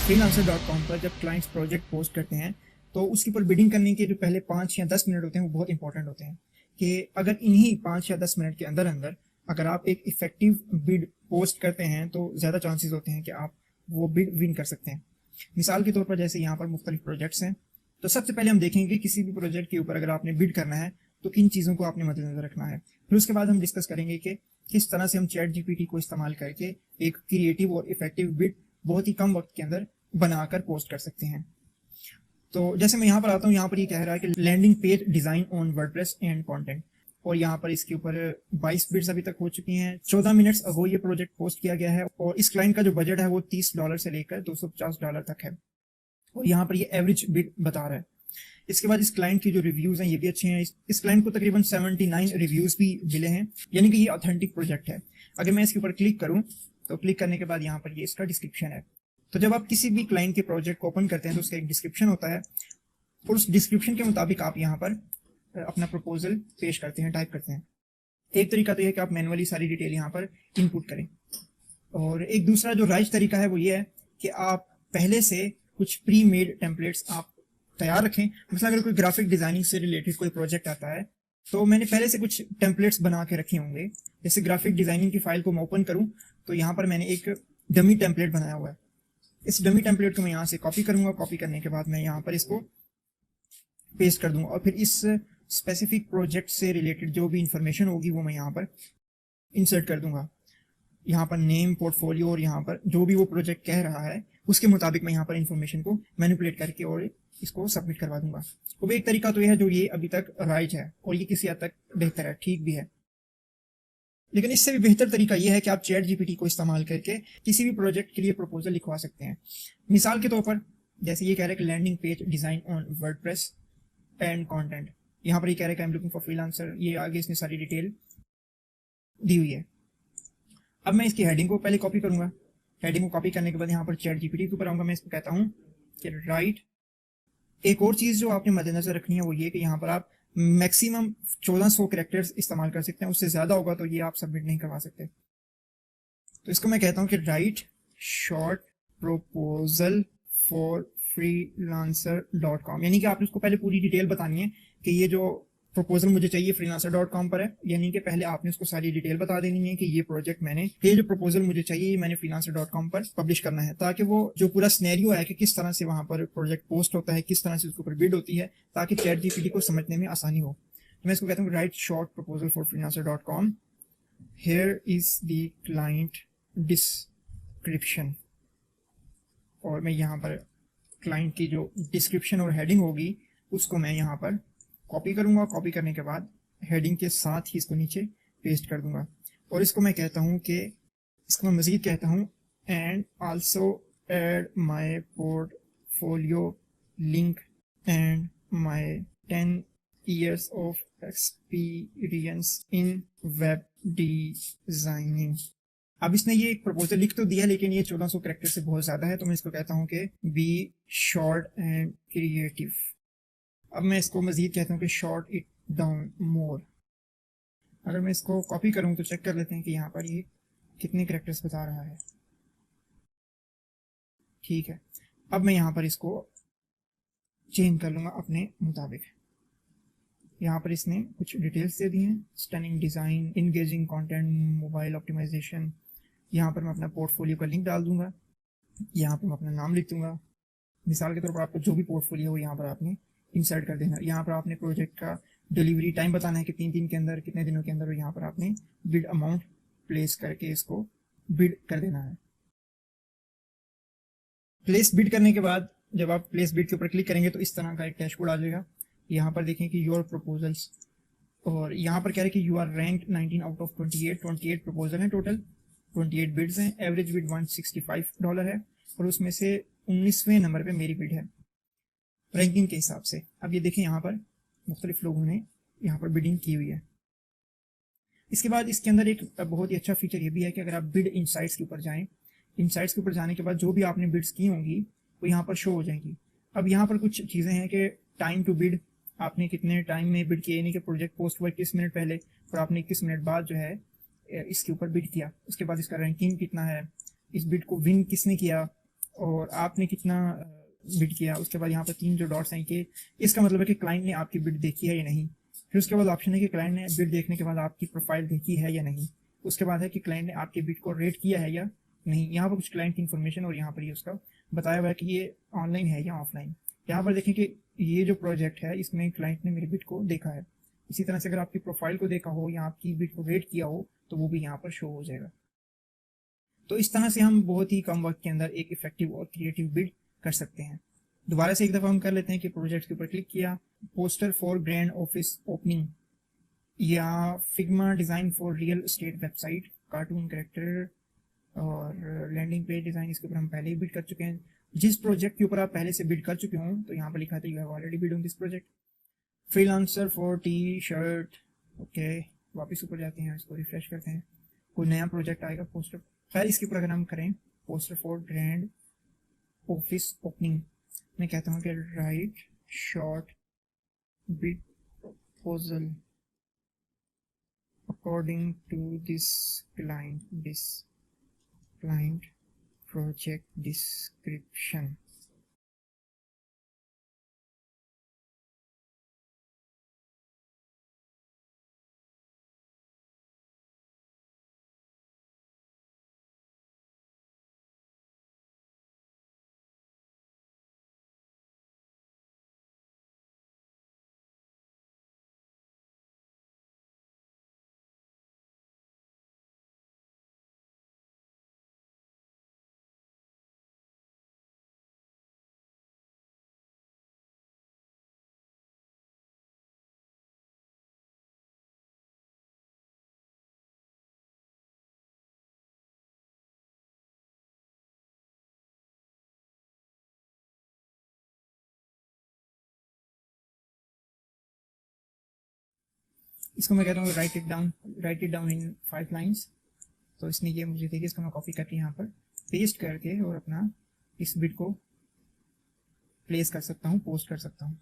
freelancer.com पर जब clients project post करते हैं तो उसके ऊपर बिडिंग करने के जो पहले 5 या 10 मिनट होते हैं वो बहुत इंपॉर्टेंट होते हैं कि अगर इन्हीं 5 या 10 मिनट के अंदर अंदर अगर आप एक इफेक्टिव बिड पोस्ट करते हैं तो ज़्यादा चांसेस होते हैं कि आप वो बिड विन कर सकते हैं। मिसाल के तौर पर जैसे यहाँ पर मुख्तलिफ प्रोजेक्ट्स हैं, तो सबसे पहले हम देखेंगे किसी भी प्रोजेक्ट के ऊपर अगर आपने बिड करना है तो किन चीज़ों को आपने मद्देनजर रखना है। फिर उसके बाद हम डिस्कस करेंगे कि किस तरह से हम चैट जीपीटी को इस्तेमाल करके एक क्रिएटिव और इफेक्टिव बिड बहुत ही कम वक्त के अंदर बनाकर पोस्ट कर सकते हैं। तो जैसे मैं यहाँ पर आता हूँ, यहाँ पर ये कह रहा है कि landing page design on WordPress and content, और यहाँ पर इसके ऊपर 22 बिड्स अभी तक हो चुकी हैं। 14 मिनट्स अगो ये प्रोजेक्ट पोस्ट किया गया है और इस क्लाइंट का जो बजट है वो $30 से लेकर $250 तक है और यहाँ पर ये एवरेज बिड बता रहा है। इसके बाद इस क्लाइंट की जो रिव्यूज हैं ये भी अच्छे हैं। इस क्लाइंट को तकरीबन 79 रिव्यूज भी मिले हैं, यानी कि ये ऑथेंटिक प्रोजेक्ट है। अगर मैं इसके ऊपर क्लिक करूँ तो क्लिक करने के बाद यहाँ पर ये इसका डिस्क्रिप्शन है। तो जब आप किसी भी क्लाइंट के प्रोजेक्ट को ओपन करते हैं तो उसका एक डिस्क्रिप्शन होता है और उस डिस्क्रिप्शन के मुताबिक आप यहाँ पर अपना प्रपोजल पेश करते हैं, टाइप करते हैं। एक तरीका तो यह है कि आप मैनुअली सारी डिटेल यहाँ पर इनपुट करें, और एक दूसरा जो राइट तरीका है वो ये है कि आप पहले से कुछ प्री मेड टेम्पलेट्स आप तैयार रखें। मतलब अगर कोई ग्राफिक डिजाइनिंग से रिलेटेड कोई प्रोजेक्ट आता है तो मैंने पहले से कुछ टेम्पलेट्स बना के रखे होंगे। जैसे ग्राफिक डिजाइनिंग की फाइल को मैं ओपन करूँ तो यहाँ पर मैंने एक डमी टेम्पलेट बनाया हुआ है। इस डमी टेम्पलेट को मैं यहाँ से कॉपी करूंगा। कॉपी करने के बाद मैं यहाँ पर इसको पेस्ट कर दूंगा और फिर इस स्पेसिफिक प्रोजेक्ट से रिलेटेड जो भी इंफॉर्मेशन होगी वो मैं यहाँ पर इंसर्ट कर दूंगा। यहाँ पर नेम, पोर्टफोलियो और यहाँ पर जो भी वो प्रोजेक्ट कह रहा है उसके मुताबिक मैं यहाँ पर इंफॉर्मेशन को मैनिपुलेट करके और इसको सबमिट करवा दूंगा। तो वो एक तरीका तो यह है जो ये अभी तक राइट है और ये किसी हद तक बेहतर है, ठीक भी है। लेकिन इससे भी बेहतर तरीका यह है कि आप चैट जीपीटी को इस्तेमाल करके किसी भी प्रोजेक्ट के लिए प्रपोजल लिखवा सकते हैं। मिसाल के तौर पर जैसे ये कह रहा है कि landing page design on WordPress and content, यहाँ पर ये कह रहा है कि I am looking for freelancer, ये आगे इसने सारी डिटेल दी हुई है। अब मैं इसकी हेडिंग को पहले कॉपी करूंगा। हेडिंग को कॉपी करने के बाद यहाँ पर चैट जीपीटी के ऊपर आऊंगा। मैं इसको कहता हूँ कि राइट। एक और चीज़ जो आपने मद्देनजर रखनी है वो ये कि यहाँ पर आप मैक्सिमम 1400 कैरेक्टर्स इस्तेमाल कर सकते हैं, उससे ज़्यादा होगा तो ये आप सबमिट नहीं करवा सकते। तो इसको मैं कहता हूँ कि write short proposal for freelancer.com, यानी कि आपने उसको पहले पूरी डिटेल बतानी है कि ये जो प्रपोजल मुझे चाहिए freelancer.com पर है, यानी कि पहले आपने उसको सारी डिटेल बता देनी है कि ये प्रोजेक्ट ये जो प्रपोजल मुझे चाहिए ये मैंने freelancer.com पर पब्लिश करना है, ताकि वो जो पूरा सिनेरियो है कि किस तरह से वहाँ पर प्रोजेक्ट पोस्ट होता है, किस तरह से उसके ऊपर बिड होती है, ताकि चैट जीपीटी को समझने में आसानी हो। तो मैं इसको कहता हूँ right short proposal for freelancer.com, here is the client description, और मैं यहाँ पर क्लाइंट की जो डिस्क्रिप्शन और हेडिंग होगी उसको मैं यहाँ पर कॉपी करूँगा। कॉपी करने के बाद हेडिंग के साथ ही इसको नीचे पेस्ट कर दूंगा और इसको मैं कहता हूँ कि इसको मैं मज़ीद कहता हूँ and also add my portfolio link and my 10 years of experience in web designing. अब इसने ये एक प्रपोजल लिख तो दिया लेकिन ये 1400 कैरेक्टर से बहुत ज़्यादा है, तो मैं इसको कहता हूँ कि बी शॉर्ट एंड क्रिएटिव। अब मैं इसको मज़ीद कहता हूँ कि शॉर्ट इट डाउन मोर। अगर मैं इसको कॉपी करूँ तो चेक कर लेते हैं कि यहाँ पर ये कितने कैरेक्टर्स बता रहा है। ठीक है, अब मैं यहाँ पर इसको चेंज कर लूँगा अपने मुताबिक। यहाँ पर इसने कुछ डिटेल्स दे दी हैं, stunning design, engaging content, mobile optimization. यहाँ पर मैं अपना पोर्टफोलियो का लिंक डाल दूंगा। यहाँ पर मैं अपना नाम लिख दूंगा। मिसाल के तौर पर आपको जो भी पोर्टफोलियो हो यहाँ पर आपने इंसर्ट कर देना। यहाँ पर आपने प्रोजेक्ट का डिलीवरी टाइम बताना है कि 3 दिन के अंदर, कितने दिनों के अंदर, और यहाँ पर आपने बिड अमाउंट प्लेस करके इसको बिड कर देना है। प्लेस बिड करने के बाद जब आप प्लेस बिड के ऊपर क्लिक करेंगे तो इस तरह का एक डैशबोर्ड आ जाएगा। यहाँ पर देखें कि योर प्रपोजल्स, और यहाँ पर कह रहे हैं कि you are ranked 19 out of 28 proposal हैं, टोटल 28 बिड्स हैं। एवरेज बिड $165 है और उसमें से 19वें नंबर पे मेरी बिड है रैंकिंग के हिसाब से। अब ये देखें यहाँ पर मुख्तलिफ लोगों ने यहाँ पर बिडिंग की हुई है। इसके बाद इसके अंदर एक बहुत ही अच्छा फीचर ये भी है कि अगर आप बिड इनसाइट्स के ऊपर जाएँ, इनसाइट्स के ऊपर जाने के बाद जो भी आपने बिड्स की होंगी वो यहाँ पर शो हो जाएंगी। अब यहाँ पर कुछ चीज़ें हैं कि टाइम टू बिड, आपने कितने टाइम में बिड किया, यानी कि प्रोजेक्ट पोस्ट हुआ 21 मिनट पहले और आपने 21 मिनट बाद जो है इसके ऊपर बिड किया। उसके बाद इसका रैंकिंग कितना है, इस बिड को विन किसने किया, और आपने कितना बिड किया। उसके बाद यहाँ पर 3 जो डॉट्स हैं कि इसका मतलब है कि क्लाइंट ने आपकी बिड देखी है या नहीं। फिर उसके बाद ऑप्शन है कि क्लाइंट ने बिड देखने के बाद आपकी प्रोफाइल देखी है या नहीं। उसके बाद है कि क्लाइंट ने आपके बिड को रेट किया है या नहीं। यहाँ पर कुछ क्लाइंट की इन्फॉर्मेशन और यहाँ पर ये उसका बताया हुआ है कि ये ऑनलाइन है या ऑफलाइन। यहाँ पर देखें कि ये जो प्रोजेक्ट है इसमें क्लाइंट ने मेरे बिड को देखा है। इसी तरह से अगर आपकी प्रोफाइल को देखा हो या आपकी बिड को रेट किया हो तो वो भी यहाँ पर शो हो जाएगा। तो इस तरह से हम बहुत ही कम वक्त के अंदर एक इफेक्टिव और क्रिएटिव बिड कर सकते हैं। दोबारा से एक दफ़ा हम कर लेते हैं कि प्रोजेक्ट के ऊपर क्लिक किया, poster for grand office opening या Figma design for real estate website, cartoon character और लैंडिंग पेज डिज़ाइन, इसके ऊपर हम पहले ही बिड कर चुके हैं। जिस प्रोजेक्ट के ऊपर आप पहले से बिड कर चुके हों तो यहाँ पर लिखा था you have already bid on this project. Freelancer for T shirt, okay, वापस ऊपर जाते हैं, इसको रिफ्रेश करते हैं, कोई नया प्रोजेक्ट आएगा। पोस्टर, खैर इसके ऊपर अगर हम करें poster for grand office opening, मैं कहता हूँ कि write short bid proposal according to this client project description. इसको मैं कहता हूँ write it down in 5 lines. तो इसने ये मुझे देखिए, इसको मैं कॉपी करके यहाँ पर पेस्ट करके और अपना इस बिट को प्लेस कर सकता हूँ, पोस्ट कर सकता हूँ।